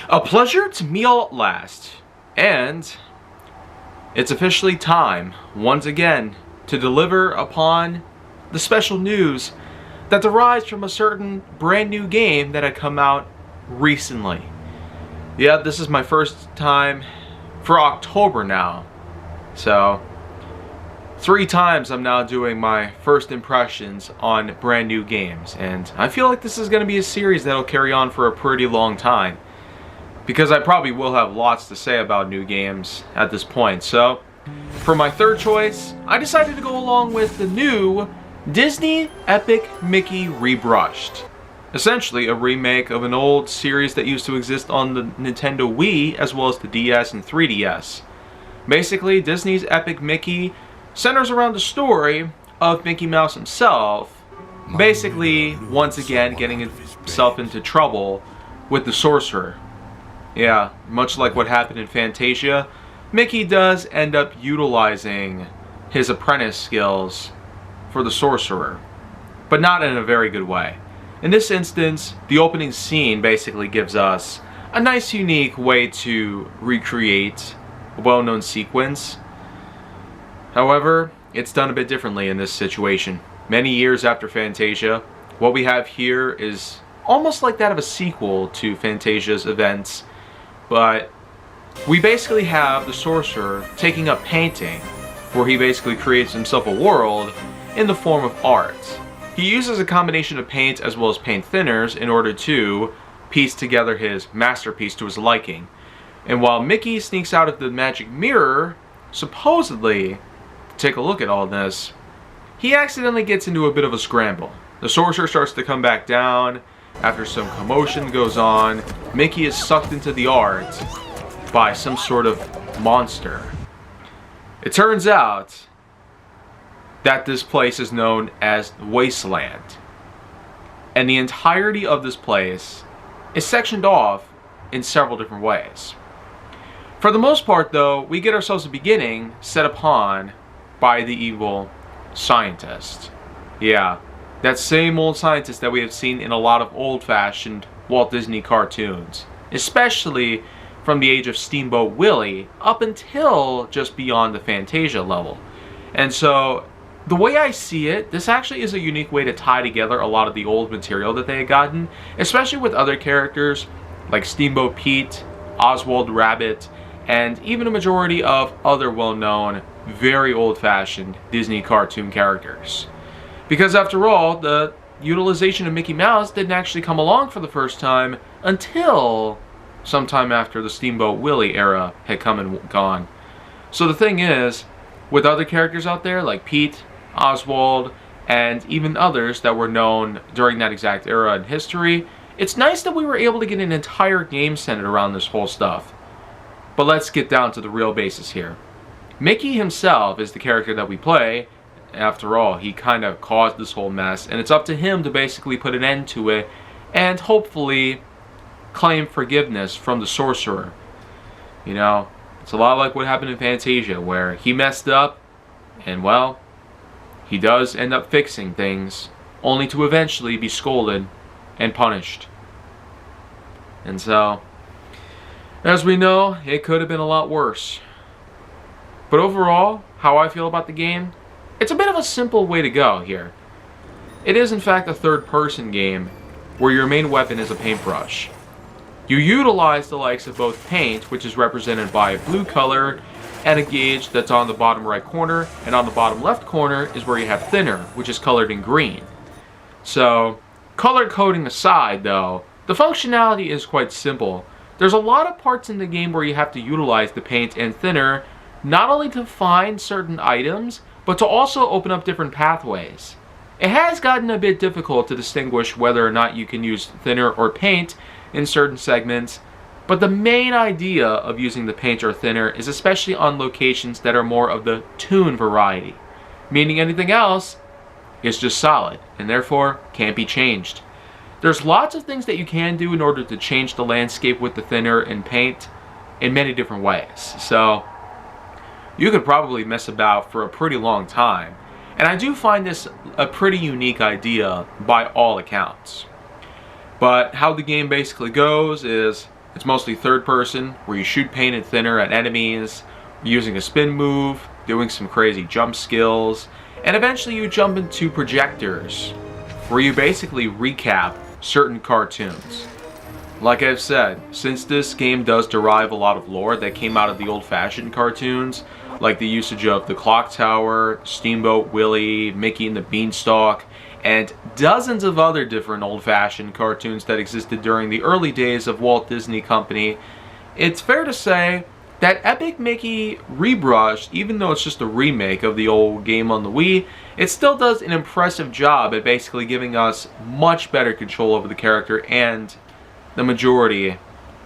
A pleasure to meet all at last, and it's officially time, once again, to deliver upon the special news that derives from a certain brand new game that had come out recently. Yeah, this is my first time for October now, so 3 times I'm now doing my first impressions on brand new games, and I feel like this is going to be a series that'll carry on for a pretty long time, because I probably will have lots to say about new games at this point. So, for my third choice, I decided to go along with the new Disney Epic Mickey Rebrushed. Essentially a remake of an old series that used to exist on the Nintendo Wii as well as the DS and 3DS. Basically, Disney's Epic Mickey centers around the story of Mickey Mouse himself, basically once again getting himself into trouble with the sorcerer. Yeah, much like what happened in Fantasia, Mickey does end up utilizing his apprentice skills for the sorcerer, but not in a very good way. In this instance, the opening scene basically gives us a nice unique way to recreate a well-known sequence. However, it's done a bit differently in this situation. Many years after Fantasia, what we have here is almost like that of a sequel to Fantasia's events, but we basically have the sorcerer taking up painting, where he basically creates himself a world in the form of art. He uses a combination of paint as well as paint thinners in order to piece together his masterpiece to his liking. And while Mickey sneaks out of the magic mirror, supposedly, take a look at all this, he accidentally gets into a bit of a scramble. The sorcerer starts to come back down. After some commotion goes on, Mickey is sucked into the art by some sort of monster. It turns out that this place is known as Wasteland, and the entirety of this place is sectioned off in several different ways. For the most part, though, we get ourselves a beginning set upon by the evil scientist. Yeah, that same old scientist that we have seen in a lot of old-fashioned Walt Disney cartoons, especially from the age of Steamboat Willie up until just beyond the Fantasia level. And so, the way I see it, this actually is a unique way to tie together a lot of the old material that they had gotten, especially with other characters like Steamboat Pete, Oswald Rabbit, and even a majority of other well-known, very old-fashioned Disney cartoon characters. Because after all, the utilization of Mickey Mouse didn't actually come along for the first time until sometime after the Steamboat Willie era had come and gone. So the thing is, with other characters out there like Pete, Oswald, and even others that were known during that exact era in history, it's nice that we were able to get an entire game centered around this whole stuff. But let's get down to the real basis here. Mickey himself is the character that we play. After all, he kind of caused this whole mess, and it's up to him to basically put an end to it and hopefully claim forgiveness from the sorcerer. You know, it's a lot like what happened in Fantasia, where he messed up, and well, he does end up fixing things, only to eventually be scolded and punished. And so, as we know, it could have been a lot worse. But overall, how I feel about the game, it's a bit of a simple way to go here. It is in fact a third-person game where your main weapon is a paintbrush. You utilize the likes of both paint, which is represented by a blue color, and a gauge that's on the bottom right corner, and on the bottom left corner is where you have thinner, which is colored in green. So, color coding aside though, the functionality is quite simple. There's a lot of parts in the game where you have to utilize the paint and thinner, not only to find certain items, but to also open up different pathways. It has gotten a bit difficult to distinguish whether or not you can use thinner or paint in certain segments, but the main idea of using the paint or thinner is especially on locations that are more of the toon variety, meaning anything else is just solid, and therefore can't be changed. There's lots of things that you can do in order to change the landscape with the thinner and paint in many different ways. So, you could probably mess about for a pretty long time. And I do find this a pretty unique idea by all accounts. But how the game basically goes is It's mostly third person, where you shoot paint and thinner at enemies, using a spin move, doing some crazy jump skills, and eventually you jump into projectors, where you basically recap certain cartoons. Like I've said, since this game does derive a lot of lore that came out of the old-fashioned cartoons, like the usage of the Clock Tower, Steamboat Willie, Mickey and the Beanstalk, and dozens of other different old-fashioned cartoons that existed during the early days of Walt Disney Company, it's fair to say that Epic Mickey Rebrushed, even though it's just a remake of the old game on the Wii, it still does an impressive job at basically giving us much better control over the character and the majority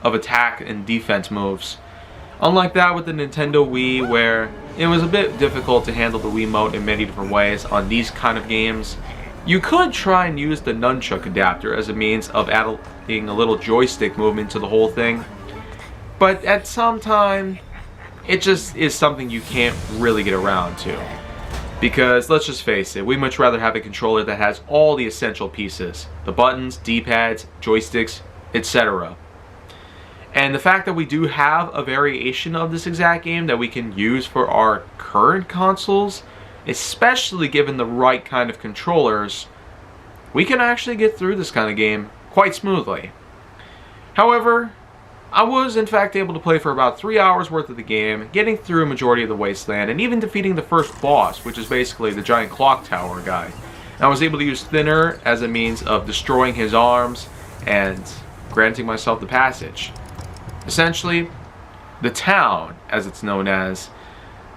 of attack and defense moves. Unlike that with the Nintendo Wii, where it was a bit difficult to handle the Wiimote in many different ways on these kind of games, you could try and use the nunchuck adapter as a means of adding a little joystick movement to the whole thing. But at some time, it just is something you can't really get around to. Because let's just face it, we'd much rather have a controller that has all the essential pieces. The buttons, D-pads, joysticks, etc. And the fact that we do have a variation of this exact game that we can use for our current consoles, especially given the right kind of controllers, we can actually get through this kind of game quite smoothly. However, I was in fact able to play for about 3 hours worth of the game, getting through a majority of the wasteland, and even defeating the first boss, which is basically the giant clock tower guy. And I was able to use Thinner as a means of destroying his arms and granting myself the passage. Essentially, the town, as it's known as,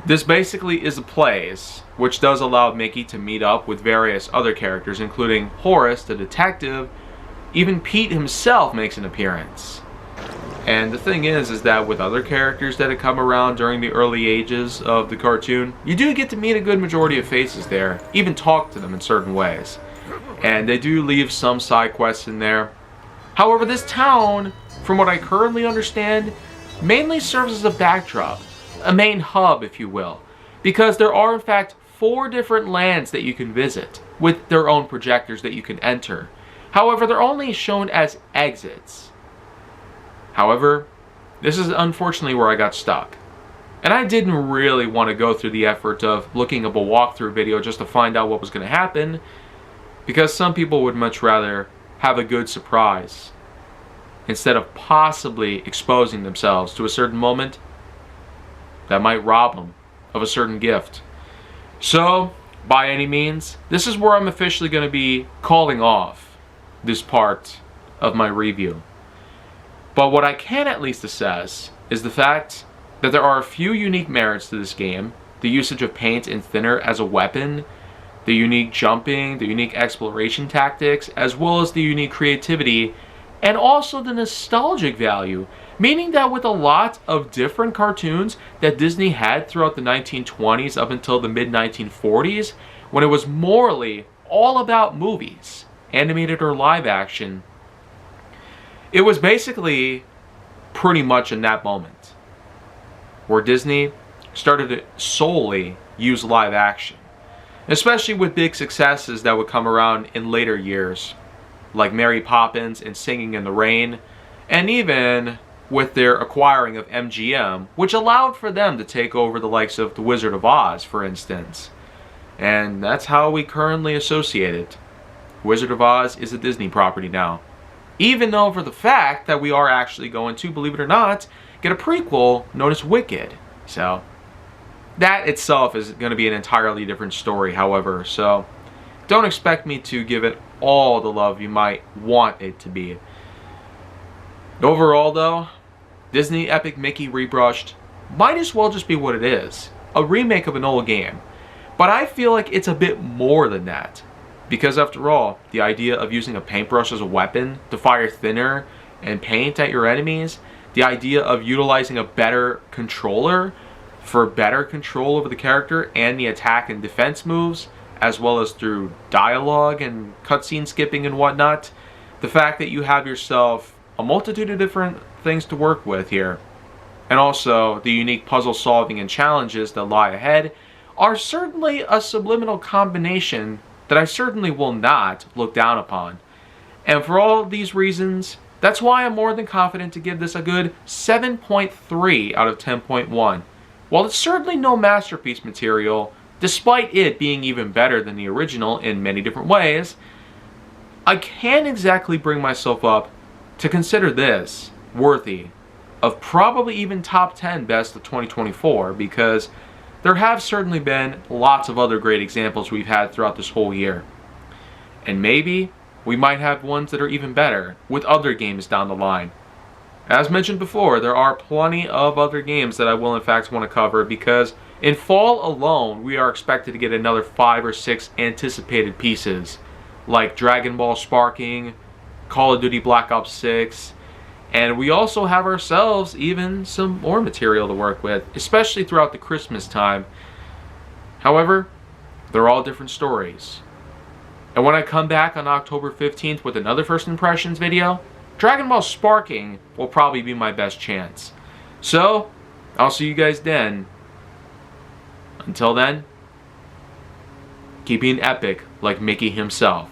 this basically is a place which does allow Mickey to meet up with various other characters, including Horace, the detective. Even Pete himself makes an appearance. And the thing is that with other characters that have come around during the early ages of the cartoon, you do get to meet a good majority of faces there, even talk to them in certain ways. And they do leave some side quests in there. However, this town, from what I currently understand, mainly serves as a backdrop, a main hub, if you will, because there are in fact 4 different lands that you can visit with their own projectors that you can enter. However, they're only shown as exits. However, this is unfortunately where I got stuck. And I didn't really want to go through the effort of looking up a walkthrough video just to find out what was going to happen, because some people would much rather have a good surprise instead of possibly exposing themselves to a certain moment that might rob them of a certain gift. So, by any means, this is where I'm officially going to be calling off this part of my review. But what I can at least assess is the fact that there are a few unique merits to this game: the usage of paint and thinner as a weapon, the unique jumping, the unique exploration tactics, as well as the unique creativity, and also the nostalgic value, meaning that with a lot of different cartoons that Disney had throughout the 1920s up until the mid-1940s, when it was morally all about movies, animated or live action, it was basically pretty much in that moment where Disney started to solely use live action, especially with big successes that would come around in later years, like Mary Poppins and Singing in the Rain, and even with their acquiring of MGM, which allowed for them to take over the likes of The Wizard of Oz, for instance. And that's how we currently associate it. Wizard of Oz is a Disney property now. Even though for the fact that we are actually going to, believe it or not, get a prequel known as Wicked. So, that itself is going to be an entirely different story, however. So, don't expect me to give it all the love you might want it to be. Overall though, Disney Epic Mickey Rebrushed might as well just be what it is. A remake of an old game. But I feel like it's a bit more than that. Because after all, the idea of using a paintbrush as a weapon to fire thinner and paint at your enemies, the idea of utilizing a better controller for better control over the character and the attack and defense moves, as well as through dialogue and cutscene skipping and whatnot, the fact that you have yourself a multitude of different things to work with here, and also the unique puzzle solving and challenges that lie ahead, are certainly a subliminal combination that I certainly will not look down upon. And for all of these reasons, That's why I'm more than confident to give this a good 7.3 out of 10.1. While it's certainly no masterpiece material, despite it being even better than the original in many different ways, I can't exactly bring myself up to consider this worthy of probably even top 10 best of 2024, because there have certainly been lots of other great examples we've had throughout this whole year. And maybe we might have ones that are even better with other games down the line. As mentioned before, there are plenty of other games that I will in fact want to cover, because in fall alone we are expected to get another 5 or 6 anticipated pieces like Dragon Ball Sparking, Call of Duty Black Ops 6, and we also have ourselves even some more material to work with, especially throughout the Christmas time. However, they're all different stories. And when I come back on October 15th with another first impressions video, Dragon Ball Sparking will probably be my best chance. So, I'll see you guys then. Until then, keep being epic like Mickey himself.